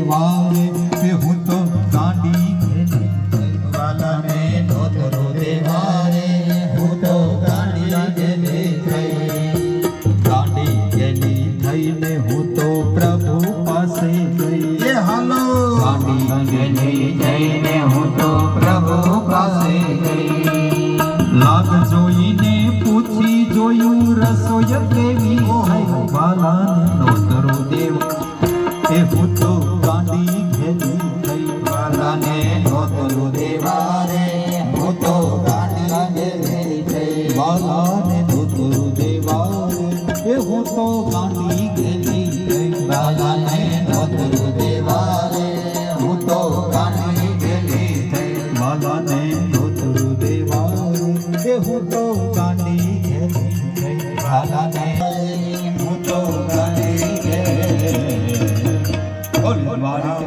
દેવારે કે હું તો ગાંડી ઘેલી વાલાને નોતરો દેવારે હું તો ગાંડી ગેલી થઈ ગાંડી ઘેલી થઈને હું તો પ્રભુ પાસે ગઈ એ હાલો ગાંડી ગેલી જઈને હું તો પ્રભુ પાસે ગઈ લાગ જોઈને પૂછી જોયું રસોઈ કેવી થઈ વાલાને નોતરો દેવ એ હું તો ગાંડી ઘેલી થઈ વાલાને નોતરો દેવારે હું તો ગાંડી ગેલી થઈ વાલાને નોતરો દેવારે એ હું તો ગાંડી ઘેલી થઈ વાલાને નોતરો દેવારે હું તો ગાંડી ગેલી થઈ વાલાને નોતરો દેવારે એ હું તો ગાંડી ઘેલી થઈ વાલાને હું તો ગાંડી ગેલી બોલ વાલા